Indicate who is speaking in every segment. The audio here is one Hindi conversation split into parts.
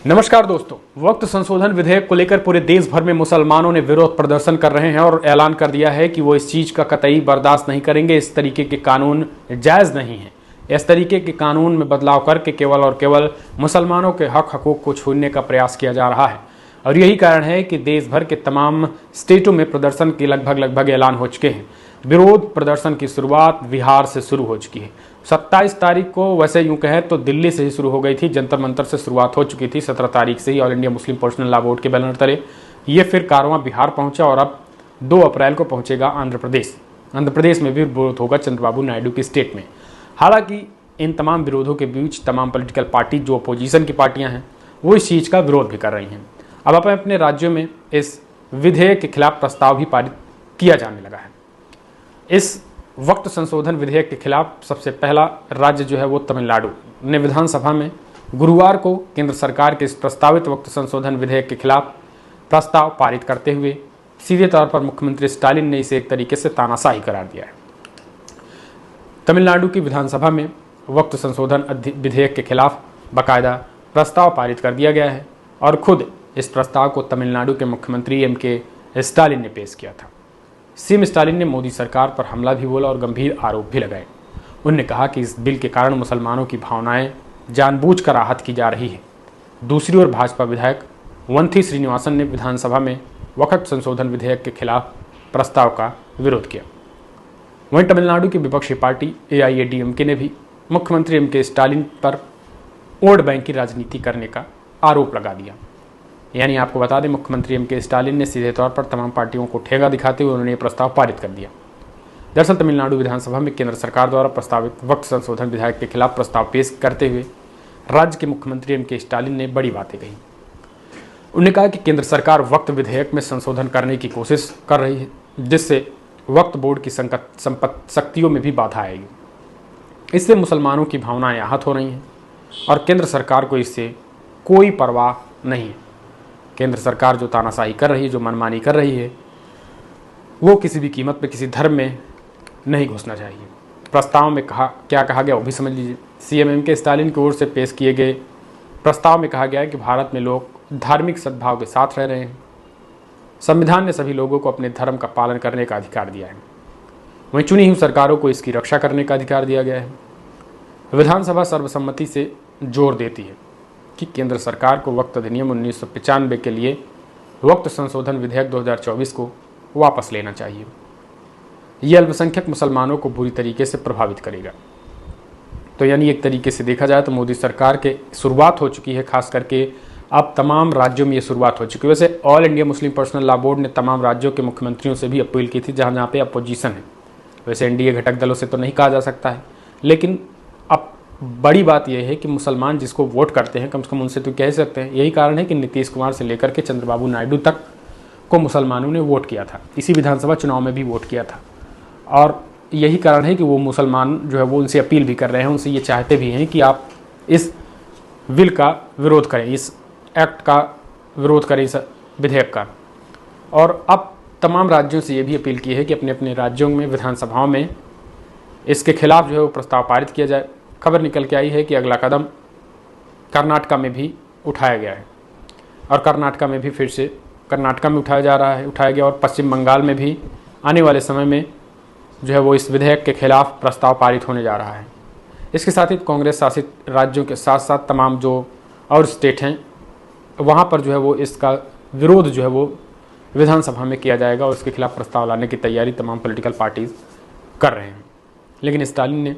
Speaker 1: नमस्कार दोस्तों, वक्त संशोधन विधेयक को लेकर पूरे देश भर में मुसलमानों ने विरोध प्रदर्शन कर रहे हैं और ऐलान कर दिया है कि वो इस चीज का कतई बर्दाश्त नहीं करेंगे। इस तरीके के कानून जायज नहीं है। इस तरीके के कानून में बदलाव करके केवल और केवल मुसलमानों के हकूक को छीनने का प्रयास किया जा रहा है और यही कारण है कि देश भर के तमाम स्टेटों में प्रदर्शन के लगभग ऐलान हो चुके हैं। विरोध प्रदर्शन की शुरुआत बिहार से शुरू हो चुकी है। 27 तारीख को वैसे यूं कहें तो दिल्ली से ही शुरू हो गई थी, जंतर मंतर से शुरुआत हो चुकी थी। 17 तारीख से ही All India Muslim Personal Law Board के बैनर तले ये फिर कारवां बिहार पहुंचा और अब 2 अप्रैल को पहुंचेगा आंध्र प्रदेश। आंध्र प्रदेश में भी विरोध होगा चंद्रबाबू नायडू की स्टेट में। हालांकि इन तमाम विरोधों के बीच तमाम पॉलिटिकल पार्टी जो अपोजिशन की पार्टियां हैं वो इस चीज़ का विरोध भी कर रही हैं। अब अपने राज्यों में इस विधेयक के खिलाफ प्रस्ताव भी पारित किया जाने लगा है। इस वक्त संशोधन विधेयक के खिलाफ सबसे पहला राज्य जो है वो तमिलनाडु ने विधानसभा में गुरुवार को केंद्र सरकार के इस प्रस्तावित वक्त संशोधन विधेयक के खिलाफ प्रस्ताव पारित करते हुए सीधे तौर पर मुख्यमंत्री स्टालिन ने इसे एक तरीके से तानाशाही करार दिया है। तमिलनाडु की विधानसभा में वक्त संशोधन विधेयक के खिलाफ बाकायदा प्रस्ताव पारित कर दिया गया है और खुद इस प्रस्ताव को तमिलनाडु के मुख्यमंत्री एम.के. स्टालिन ने पेश किया था। सीएम स्टालिन ने मोदी सरकार पर हमला भी बोला और गंभीर आरोप भी लगाए। उन्होंने कहा कि इस बिल के कारण मुसलमानों की भावनाएं जानबूझकर आहत की जा रही है। दूसरी ओर भाजपा विधायक वंथी श्रीनिवासन ने विधानसभा में वक्त संशोधन विधेयक के खिलाफ प्रस्ताव का विरोध किया। वहीं तमिलनाडु की विपक्षी पार्टी AIADMK ने भी मुख्यमंत्री एम.के. स्टालिन पर वोट बैंक की राजनीति करने का आरोप लगा दिया। यानी आपको बता दें, मुख्यमंत्री एम.के. स्टालिन ने सीधे तौर पर तमाम पार्टियों को ठेगा दिखाते हुए उन्होंने ये प्रस्ताव पारित कर दिया। दरअसल तमिलनाडु विधानसभा में केंद्र सरकार द्वारा प्रस्तावित वक्त संशोधन विधेयक के खिलाफ प्रस्ताव पेश करते हुए राज्य के मुख्यमंत्री एम.के. स्टालिन ने बड़ी बातें कही। उन्होंने कहा कि केंद्र सरकार वक्त विधेयक में संशोधन करने की कोशिश कर रही है, जिससे वक्त बोर्ड की शक्तियों में भी बाधा आएगी। इससे मुसलमानों की भावनाएं आहत हो रही हैं और केंद्र सरकार को इससे कोई परवाह नहीं है। केंद्र सरकार जो तानाशाही कर रही है, जो मनमानी कर रही है, वो किसी भी कीमत पे किसी धर्म में नहीं घुसना चाहिए। प्रस्ताव में क्या कहा गया वो भी समझ लीजिए। CM MK. स्टालिन की ओर से पेश किए गए प्रस्ताव में कहा गया है कि भारत में लोग धार्मिक सद्भाव के साथ रह रहे हैं। संविधान ने सभी लोगों को अपने धर्म का पालन करने का अधिकार दिया है। वहीं चुनी हुई सरकारों को इसकी रक्षा करने का अधिकार दिया गया है। विधानसभा सर्वसम्मति से जोर देती है कि केंद्र सरकार को वक्त अधिनियम 1995 के लिए वक्त संशोधन विधेयक 2024 को वापस लेना चाहिए। ये अल्पसंख्यक मुसलमानों को बुरी तरीके से प्रभावित करेगा। तो यानी एक तरीके से देखा जाए तो मोदी सरकार के शुरुआत हो चुकी है, खास करके अब तमाम राज्यों में ये शुरुआत हो चुकी है। वैसे all India Muslim Personal Law board ने तमाम राज्यों के मुख्यमंत्रियों से भी अपील की थी जहाँ जहाँ पे अपोजिशन है। वैसे एनडीए घटक दलों से तो नहीं कहा जा सकता है, लेकिन अब बड़ी बात यह है कि मुसलमान जिसको वोट करते हैं कम से कम उनसे तो कह सकते हैं। यही कारण है कि नीतीश कुमार से लेकर के चंद्रबाबू नायडू तक को मुसलमानों ने वोट किया था, इसी विधानसभा चुनाव में भी वोट किया था। और यही कारण है कि वो मुसलमान जो है वो उनसे अपील भी कर रहे हैं, उनसे ये चाहते भी हैं कि आप इस बिल का विरोध करें, इस एक्ट का विरोध करें, इस विधेयक का। और अब तमाम राज्यों से ये भी अपील की है कि अपने अपने राज्यों में विधानसभाओं में इसके खिलाफ जो है वो प्रस्ताव पारित किया जाए। खबर निकल के आई है कि अगला कदम कर्नाटका में भी उठाया गया है और कर्नाटका में भी फिर से कर्नाटका में उठाया गया और पश्चिम बंगाल में भी आने वाले समय में जो है वो इस विधेयक के खिलाफ प्रस्ताव पारित होने जा रहा है। इसके साथ ही कांग्रेस शासित राज्यों के साथ साथ तमाम जो और स्टेट हैं वहाँ पर जो है वो इसका विरोध जो है वो विधानसभा में किया जाएगा और इसके खिलाफ प्रस्ताव लाने की तैयारी तमाम पॉलिटिकल पार्टीज कर रहे हैं। लेकिन स्टालिन ने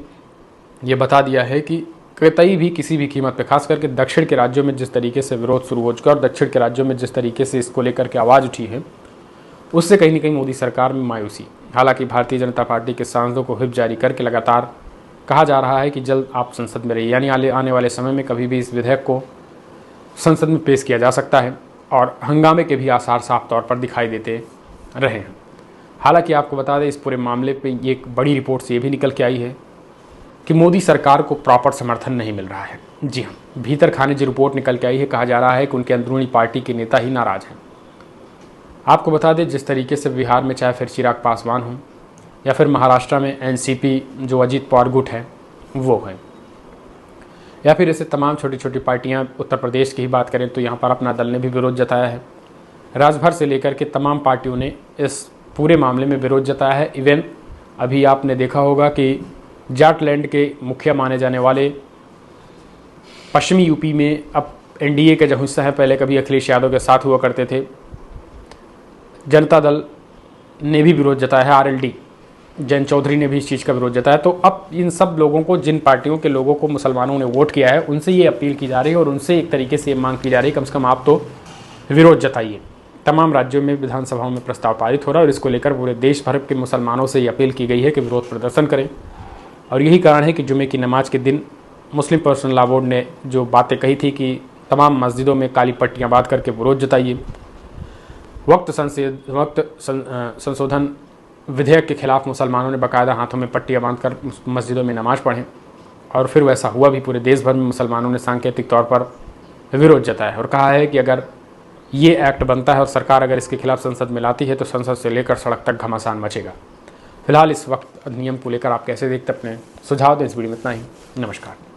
Speaker 1: ये बता दिया है कि कतई भी किसी भी कीमत पे, खास करके दक्षिण के राज्यों में जिस तरीके से विरोध शुरू हो चुका है और दक्षिण के राज्यों में जिस तरीके से इसको लेकर के आवाज़ उठी है, उससे कहीं ना कहीं मोदी सरकार में मायूसी। हालांकि भारतीय जनता पार्टी के सांसदों को व्हिप जारी करके लगातार कहा जा रहा है कि जल्द आप संसद में रहिए, यानी आने वाले समय में कभी भी इस विधेयक को संसद में पेश किया जा सकता है और हंगामे के भी आसार साफ तौर पर दिखाई देते रहे हैं। हालांकि आपको बता दें, इस पूरे मामले पे एक बड़ी रिपोर्ट से ये भी निकल के आई है कि मोदी सरकार को प्रॉपर समर्थन नहीं मिल रहा है। जी हाँ, भीतर खाने जो रिपोर्ट निकल के आई है, कहा जा रहा है कि उनके अंदरूनी पार्टी के नेता ही नाराज़ हैं। आपको बता दें, जिस तरीके से बिहार में चाहे फिर चिराग पासवान हों या फिर महाराष्ट्र में एनसीपी जो अजीत पवार गुट है वो है, या फिर ऐसे तमाम छोटी छोटी पार्टियां, उत्तर प्रदेश की ही बात करें तो यहाँ पर अपना दल ने भी विरोध जताया है। राज्य भर से लेकर के तमाम पार्टियों ने इस पूरे मामले में विरोध जताया है। इवन अभी आपने देखा होगा कि जाटलैंड के मुखिया माने जाने वाले पश्चिमी यूपी में अब एनडीए का जो हिस्सा है, पहले कभी अखिलेश यादव के साथ हुआ करते थे, जनता दल ने भी विरोध जताया है। आरएलडी जैन चौधरी ने भी इस चीज़ का विरोध जताया। तो अब इन सब लोगों को, जिन पार्टियों के लोगों को मुसलमानों ने वोट किया है, उनसे ये अपील की जा रही है और उनसे एक तरीके से मांग की जा रही है, कम से कम आप तो विरोध जताइए। तमाम राज्यों में विधानसभाओं में प्रस्ताव पारित हो रहा है और इसको लेकर पूरे देश भर के मुसलमानों से ये अपील की गई है कि विरोध प्रदर्शन करें। और यही कारण है कि जुमे की नमाज के दिन मुस्लिम पर्सनल लॉ बोर्ड ने जो बातें कही थी कि तमाम मस्जिदों में काली पट्टियाँ बांध करके विरोध जताइए, वक्त संशोधन विधेयक के खिलाफ मुसलमानों ने बाकायदा हाथों में पट्टियाँ बांधकर मस्जिदों में नमाज पढ़ें। और फिर वैसा हुआ भी, पूरे देश भर में मुसलमानों ने सांकेतिक तौर पर विरोध जताया है और कहा है कि अगर ये एक्ट बनता है और सरकार अगर इसके खिलाफ संसद में लाती है तो संसद से लेकर सड़क तक घमासान मचेगा। फिलहाल इस वक्त अधिनियम को लेकर आप कैसे देखते, अपने सुझाव दें। इस वीडियो में इतना ही। नमस्कार।